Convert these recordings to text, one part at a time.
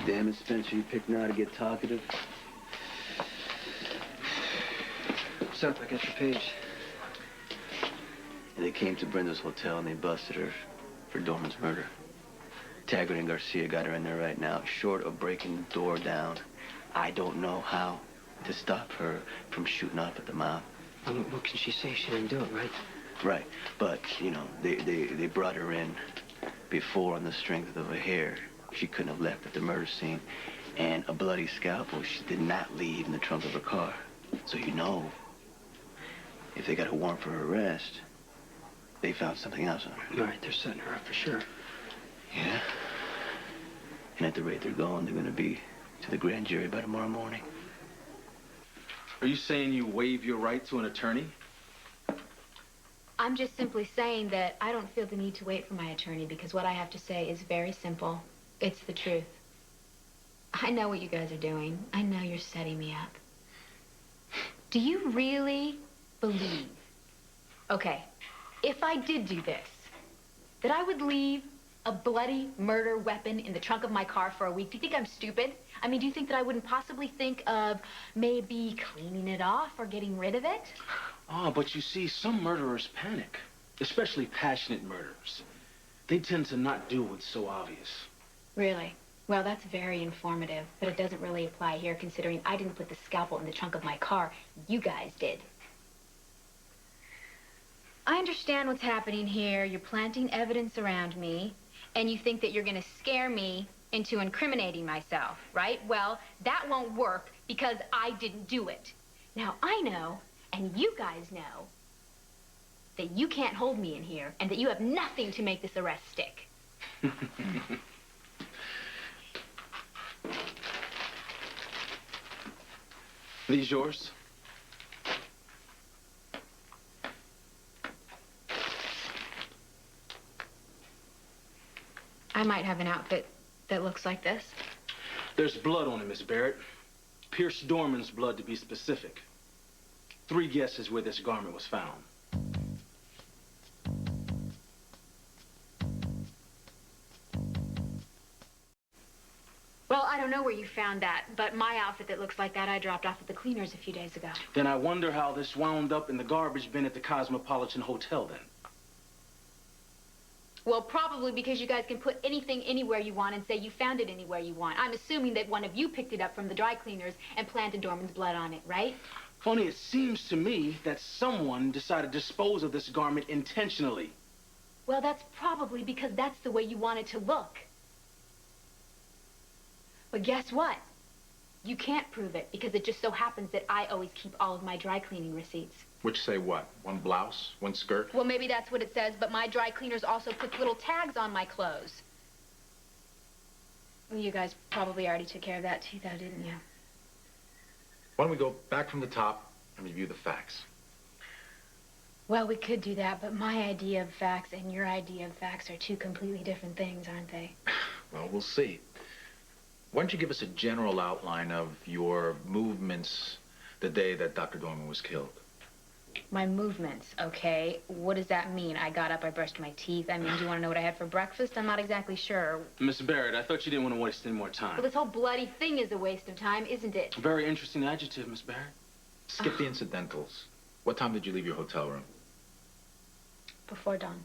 Damn it, Spencer, you picked now to get talkative. What's up? I got your page. They came to Brenda's hotel and they busted her for Dorman's murder. Taggart and Garcia got her in there right now, short of breaking the door down. I don't know how to stop her from shooting off at the mouth. I mean, what can she say? She didn't do it, right? Right, but, you know, they brought her in before on the strength of a hair. She couldn't have left at the murder scene. And a bloody scalpel she did not leave in the trunk of her car. So you know, if they got a warrant for her arrest, they found something else on her. All right, they're setting her up for sure. Yeah. And at the rate they're going, they're going to be to the grand jury by tomorrow morning. Are you saying you waive your right to an attorney? I'm just simply saying that I don't feel the need to wait for my attorney because what I have to say is very simple. It's the truth. I know what you guys are doing. I know you're setting me up. Do you really believe, okay, if I did do this, that I would leave a bloody murder weapon in the trunk of my car for a week? Do you think I'm stupid? I mean, do you think that I wouldn't possibly think of maybe cleaning it off or getting rid of it? Oh, but you see, some murderers panic, especially passionate murderers. They tend to not do what's so obvious. Really? Well, that's very informative, but it doesn't really apply here considering I didn't put the scalpel in the trunk of my car. You guys did. I understand what's happening here. You're planting evidence around me, and you think that you're going to scare me into incriminating myself, right? Well, that won't work because I didn't do it. Now, I know, and you guys know, that you can't hold me in here and that you have nothing to make this arrest stick. These yours? I might have an outfit that looks like this. There's blood on it, Miss Barrett. Pierce Dorman's blood, to be specific. 3 guesses where this garment was found. Well, I don't know where you found that, but my outfit that looks like that I dropped off at the cleaners a few days ago. Then I wonder how this wound up in the garbage bin at the Cosmopolitan Hotel, then. Well, probably because you guys can put anything anywhere you want and say you found it anywhere you want. I'm assuming that one of you picked it up from the dry cleaners and planted Dorman's blood on it, right? Funny, it seems to me that someone decided to dispose of this garment intentionally. Well, that's probably because that's the way you want it to look. But guess what? You can't prove it because it just so happens that I always keep all of my dry cleaning receipts. Which say what? 1 blouse, 1 skirt? Well, maybe that's what it says, but my dry cleaners also put little tags on my clothes. Well, you guys probably already took care of that too, though, didn't you? Why don't we go back from the top and review the facts? Well, we could do that, but my idea of facts and your idea of facts are 2 completely different things, aren't they? Well, we'll see. Why don't you give us a general outline of your movements the day that Dr. Dorman was killed? My movements, okay? What does that mean? I got up, I brushed my teeth. I mean, do you want to know what I had for breakfast? I'm not exactly sure. Miss Barrett, I thought you didn't want to waste any more time. Well, this whole bloody thing is a waste of time, isn't it? Very interesting adjective, Miss Barrett. Skip the incidentals. What time did you leave your hotel room? Before dawn.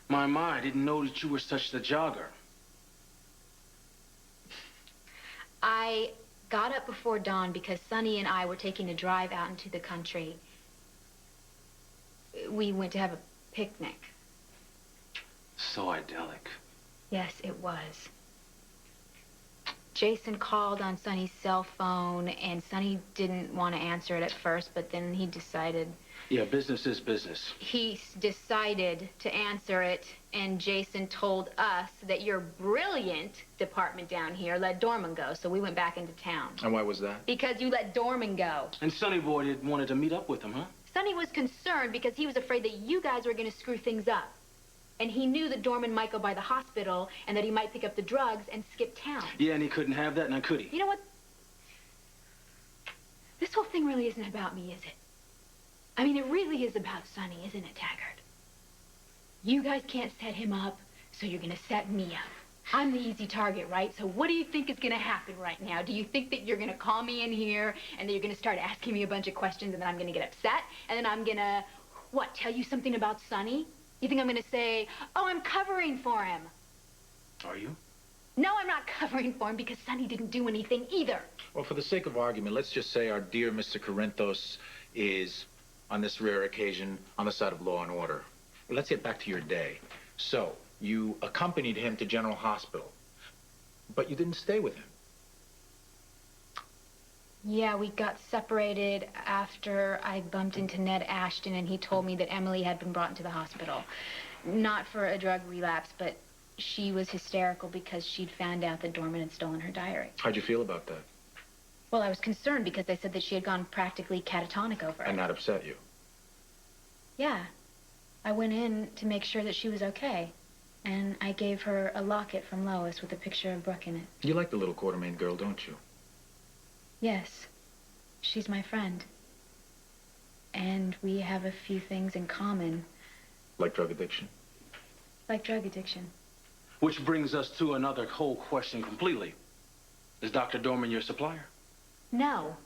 My, I didn't know that you were such the jogger. I got up before dawn because Sonny and I were taking a drive out into the country. We went to have a picnic. So idyllic. Yes, it was. Jason called on Sonny's cell phone, and Sonny didn't want to answer it at first, but then he decided... Yeah, business is business. He decided to answer it, and Jason told us that your brilliant department down here let Dorman go, so we went back into town. And why was that? Because you let Dorman go. And Sonny Boy wanted to meet up with him, huh? Sonny was concerned because he was afraid that you guys were going to screw things up. And he knew that Dorman might go by the hospital and that he might pick up the drugs and skip town. Yeah, and he couldn't have that, now could he? You know what? This whole thing really isn't about me, is it? I mean, it really is about Sonny, isn't it, Taggart? You guys can't set him up, so you're going to set me up. I'm the easy target, right? So what do you think is going to happen right now? Do you think that you're going to call me in here and that you're going to start asking me a bunch of questions and then I'm going to get upset? And then I'm going to, what, tell you something about Sonny? You think I'm going to say, oh, I'm covering for him? Are you? No, I'm not covering for him because Sonny didn't do anything either. Well, for the sake of argument, let's just say our dear Mr. Corinthos is, on this rare occasion, on the side of law and order. Well, let's get back to your day. So, you accompanied him to General Hospital, but you didn't stay with him. Yeah, we got separated after I bumped into Ned Ashton and he told me that Emily had been brought into the hospital. Not for a drug relapse, but she was hysterical because she'd found out that Dorman had stolen her diary. How'd you feel about that? Well, I was concerned because they said that she had gone practically catatonic over it. And that upset you? Yeah. I went in to make sure that she was okay. And I gave her a locket from Lois with a picture of Brooke in it. You like the little Quartermain girl, don't you? Yes. She's my friend. And we have a few things in common. Like drug addiction? Like drug addiction. Which brings us to another whole question completely. Is Dr. Dorman your supplier? No.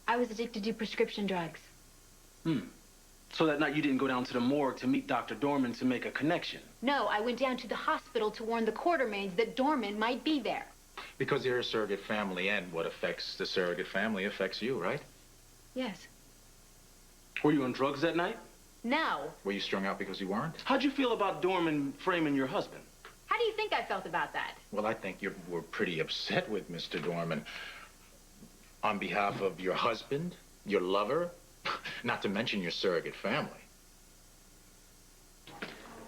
I was addicted to prescription drugs. So that night you didn't go down to the morgue to meet Dr. Dorman to make a connection? No, I went down to the hospital to warn the Quartermains that Dorman might be there. Because they're a surrogate family, and what affects the surrogate family affects you, right? Yes. Were you on drugs that night? No. Were you strung out because you weren't? How'd you feel about Dorman framing your husband? How do you think I felt about that? Well, I think you were pretty upset with Mr. Dorman. On behalf of your husband, your lover, not to mention your surrogate family.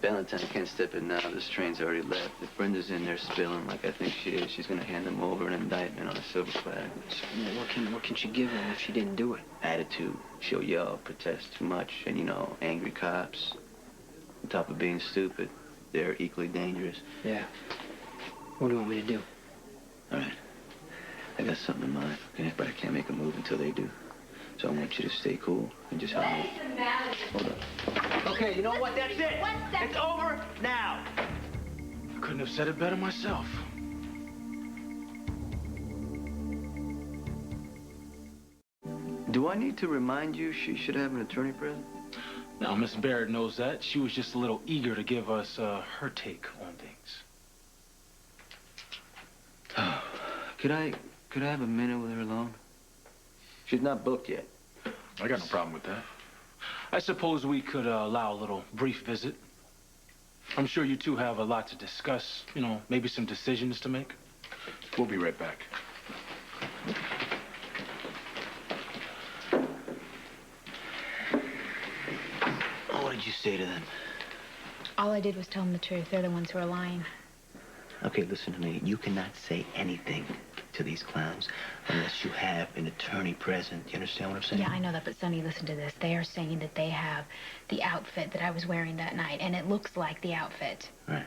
Valentine can't step in now. This train's already left. If Brenda's in there spilling like I think she is, she's gonna hand them over an indictment on a silver flag. Yeah, what can she give him if she didn't do it? Attitude. She'll yell, protest too much, and you know, angry cops. On top of being stupid, they're equally dangerous. Yeah. What do you want me to do? All right. I got something in mind, okay? But I can't make a move until they do. So I want you to stay cool and just help me. Hold up. Okay, you know what? That's it. 1 second. It's over now. I couldn't have said it better myself. Do I need to remind you she should have an attorney present? Now, Miss Barrett knows that. She was just a little eager to give us her take on things. Could I have a minute with her alone? She's not booked yet. I got no problem with that. I suppose we could allow a little brief visit. I'm sure you two have a lot to discuss, you know, maybe some decisions to make. We'll be right back. What did you say to them? All I did was tell them the truth. They're the ones who are lying. Okay, listen to me. You cannot say anything to these clowns unless you have an attorney present. You understand what I'm saying? Yeah, I know that, but Sonny, listen to this. They are saying that they have the outfit that I was wearing that night, and it looks like the outfit. Right.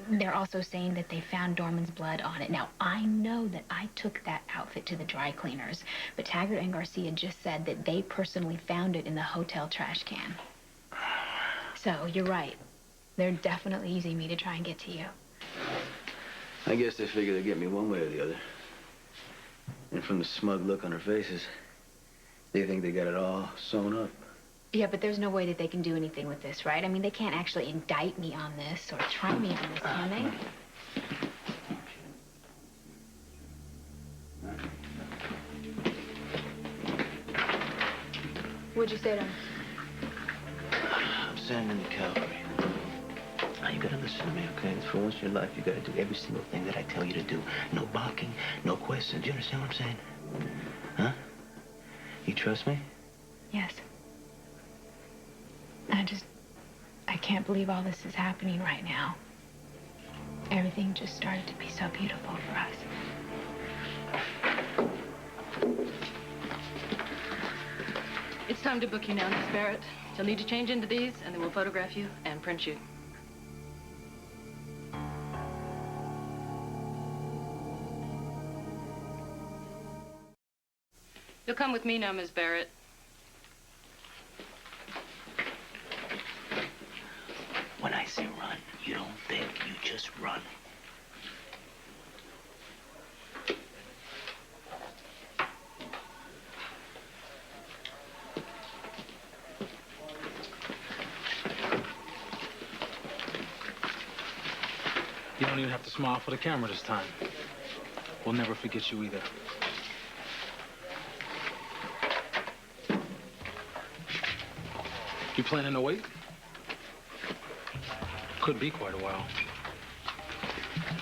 They're also saying that they found Dorman's blood on it. Now, I know that I took that outfit to the dry cleaners, but Taggart and Garcia just said that they personally found it in the hotel trash can. So, you're right. They're definitely using me to try and get to you. I guess they figure they'd get me one way or the other. And from the smug look on their faces, they think they got it all sewn up. Yeah, but there's no way that they can do anything with this, right? I mean, they can't actually indict me on this or try me on this, can they? What'd you say to him? I'm sending the cavalry. Now, you gotta listen to me, okay? For once in your life, you gotta do every single thing that I tell you to do. No balking, no questions. You understand what I'm saying? Huh? You trust me? Yes. I can't believe all this is happening right now. Everything just started to be so beautiful for us. It's time to book you now, Miss Barrett. You'll need to change into these, and then we'll photograph you and print you. You'll come with me now, Miss Barrett. When I say run, you don't think, you just run. You don't even have to smile for the camera this time. We'll never forget you either. You planning to wait? Could be quite a while.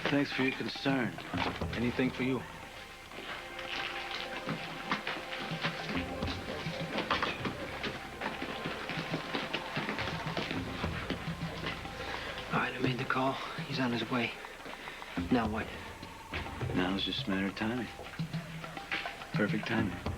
Thanks for your concern. Anything for you. All right, I made the call. He's on his way. Now what? Now it's just a matter of timing. Perfect timing.